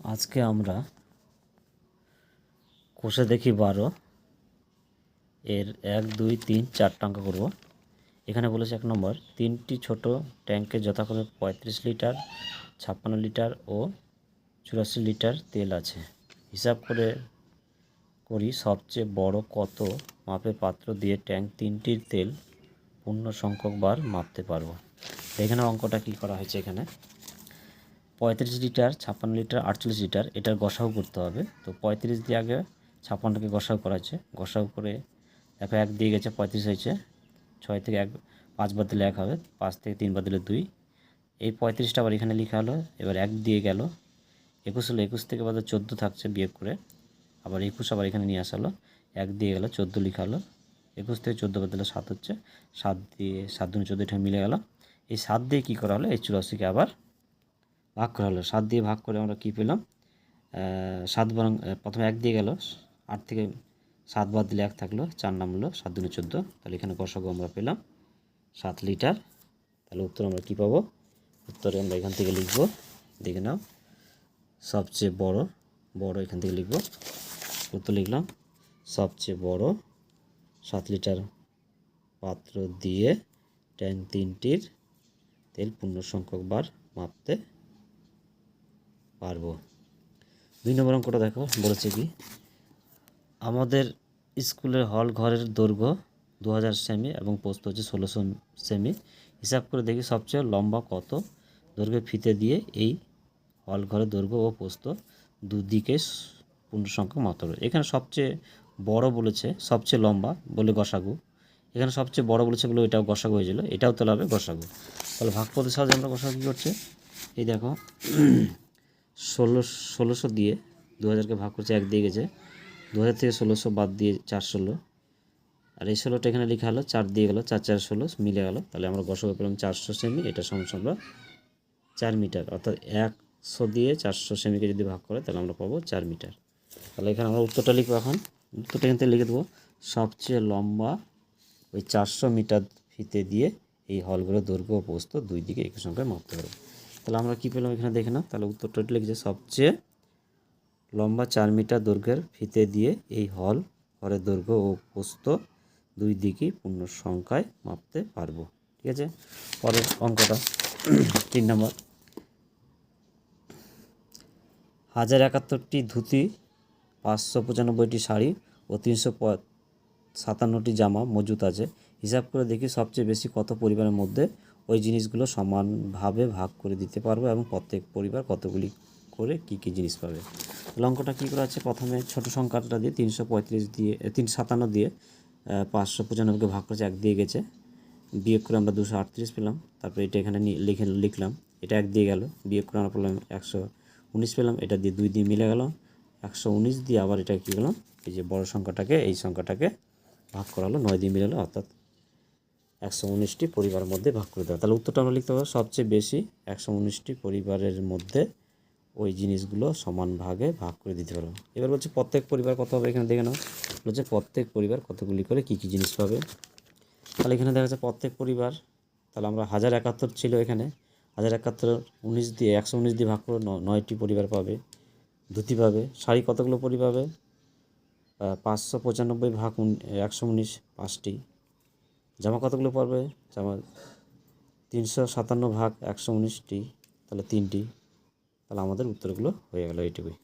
আজকে আমরা কষে দেখি 12 এর 1 2 3 4 অঙ্ক করব। এখানে বলেছে 1 নম্বর, 3টি ছোট ট্যাঙ্কে যথাক্রমে 35 লিটার, 56 লিটার ও 84 লিটার তেল আছে। হিসাব করি সবচেয়ে বড় কত মাপের পাত্র দিয়ে ট্যাঙ্ক 3টির তেল পূর্ণ সংখ্যক বার মাপতে পারবো। এখানে অঙ্কটা কি করা হয়েছে, এখানে 35 লিটার, 56 লিটার, 48 লিটার এটার গসাগু করতে হবে। তো 35 দিয়ে আগে 56কে গসাগু করা হয়েছে। গসাগু করে দেখো 1 দিয়ে গেছে, 35 হয়েছে। 6 থেকে 5 বাদ দিলে 1 হবে, 5 থেকে 3 বাদ দিলে 2। এই 35টা আবার এখানে লেখা হলো। এবার 1 দিয়ে গেল, 21 হলো, 21 থেকে বাদে 14 থাকছে বিয়োগ করে, আবার 21 আবার এখানে নিয়ে আসা হলো। 1 দিয়ে গেল, 14 লেখা হলো। 21 থেকে 14 বাদ দিলে 7 হচ্ছে। 7 দিয়ে 7 দুগুণে 14, এটা মিলে গেল। এই 7 দিয়ে কী করা হলো, এই 84কে আবার ভাগ করা হলো। 7 দিয়ে ভাগ করে আমরা কী পেলাম, 7 বরং প্রথমে 1 দিয়ে গেল, 8 থেকে 7 বাদ দিলে 1 থাকলো, 4 নাম হলো, 7 দুগুণে 14। তাহলে এখানে গসাগু আমরা পেলাম 7 লিটার। তাহলে উত্তর আমরা কী পাবো, উত্তরে আমরা এখান থেকে লিখব, দেখে নাও, সবচেয়ে বড় এখান থেকে লিখব। উত্তর লিখলাম, সবচেয়ে বড় 7 লিটার পাত্র দিয়ে ট্যাঙ্ক 3টির তেল পূর্ণ সংখ্যক বার মাপতে পারবো। 2 নম্বর অঙ্কটা দেখো, বলেছে কি, আমাদের স্কুলের হল ঘরের দৈর্ঘ্য 2000 সেমি এবং প্রস্থ হচ্ছে 1600 সেমি। হিসাব করে দেখি সবচেয়ে লম্বা কত দৈর্ঘ্যের ফিতে দিয়ে এই হল ঘরের দৈর্ঘ্য ও প্রস্থ দুদিকে পূর্ণ সংখ্যক মাপতে হবে। এখানে সবচেয়ে বড় বলেছে, সবচেয়ে লম্বা বলে গসাগু। এখানে সবচেয়ে বড় বলেছে বলে এটাও গসাগু হয়েছিল, এটাও তোলা হবে গসাগু। তাহলে ভাগফলের সাহায্যে আমরা গসাগু কী করছে, এই দেখো 1600 দিয়ে 2000কে ভাগ করছে, 1 দিয়ে গেছে। 2000 থেকে 1600 বাদ দিয়ে 4 16, আর এই 16টা এখানে লেখা হলো, 4 দিয়ে গেল, 4 4 16 মিলে গেল। তাহলে আমরা গসাগু পেলাম 400 সেমি। এটা সমান 4 মিটার, অর্থাৎ 100 দিয়ে 400 সেমিকে যদি ভাগ করে তাহলে আমরা পাবো 4 মিটার। তাহলে এখানে আমরা উত্তরটা লিখবো। এখন উত্তরটা এখান থেকে লিখে দেবো, সবচেয়ে লম্বা ওই 400 মিটার ফিতে দিয়ে এই হলগুলোর দৈর্ঘ্য ও প্রস্থ দুই দিকে একই সংখ্যায় মাপতে হবে। তাহলে আমরা কী পেলাম এখানে দেখে নাও। তাহলে উত্তরটা লিখছে, সবচেয়ে লম্বা 4 মিটার দৈর্ঘ্যের ফিতে দিয়ে এই ঘরের দৈর্ঘ্য ও প্রস্থ দুই দিকেই পূর্ণ সংখ্যায় মাপতে পারবো। ঠিক আছে, পরের অঙ্কটা 3 নম্বর, 1071টি ধুতি, 595টি শাড়ি ও 357টি জামা মজুত আছে। হিসাব করে দেখি সবচেয়ে বেশি কত পরিবারের মধ্যে ওই জিনিসগুলো সমানভাবে ভাগ করে দিতে পারবো এবং প্রত্যেক পরিবার কতগুলি করে কী কী জিনিস পাবে। অঙ্কটা কী করে আছে, প্রথমে ছোট সংখ্যাটা দিয়ে 335 দিয়ে 357 দিয়ে 595কে ভাগ করেছে, 1 দিয়ে গেছে, বিয়োগ করে আমরা 238 পেলাম। তারপরে এটা এখানে লিখলাম, এটা 1 দিয়ে গেল, বিয়োগ করে আমরা পেলাম 119 পেলাম। এটা দিয়ে 2 দিয়ে মিলে গেল, 119 দিয়ে আবার এটা কী গেলাম, এই যে বড় সংখ্যাটাকে এই সংখ্যাটাকে ভাগ করা হলো, 9 দিয়ে মিলে গেলো, অর্থাৎ 119টি পরিবারের মধ্যে ভাগ করে দেওয়া। তাহলে উত্তরটা আমরা লিখতে পারবো, সবচেয়ে বেশি 119টি পরিবারের মধ্যে ওই জিনিসগুলো সমান ভাগে ভাগ করে দিতে পারবো। এবার বলছে প্রত্যেক পরিবার কত হবে, এখানে দেখে নাও, বলছে প্রত্যেক পরিবার কতগুলি করে কী কী জিনিস পাবে। তাহলে এখানে দেখা যাচ্ছে প্রত্যেক পরিবার, তাহলে আমরা 1071 ছিল, এখানে 1071 119 দিয়ে ভাগ করে 9টি পরিবার পাবে। ধুতি পাবে, শাড়ি কতগুলো পরি পাবে, 595 ভাগ 119 5টি। জামা কতগুলো পাবে, জামা 357 ভাগ 119টি, তাহলে 3টি। তাহলে আমাদের উত্তরগুলো হয়ে গেল এইটুকুই।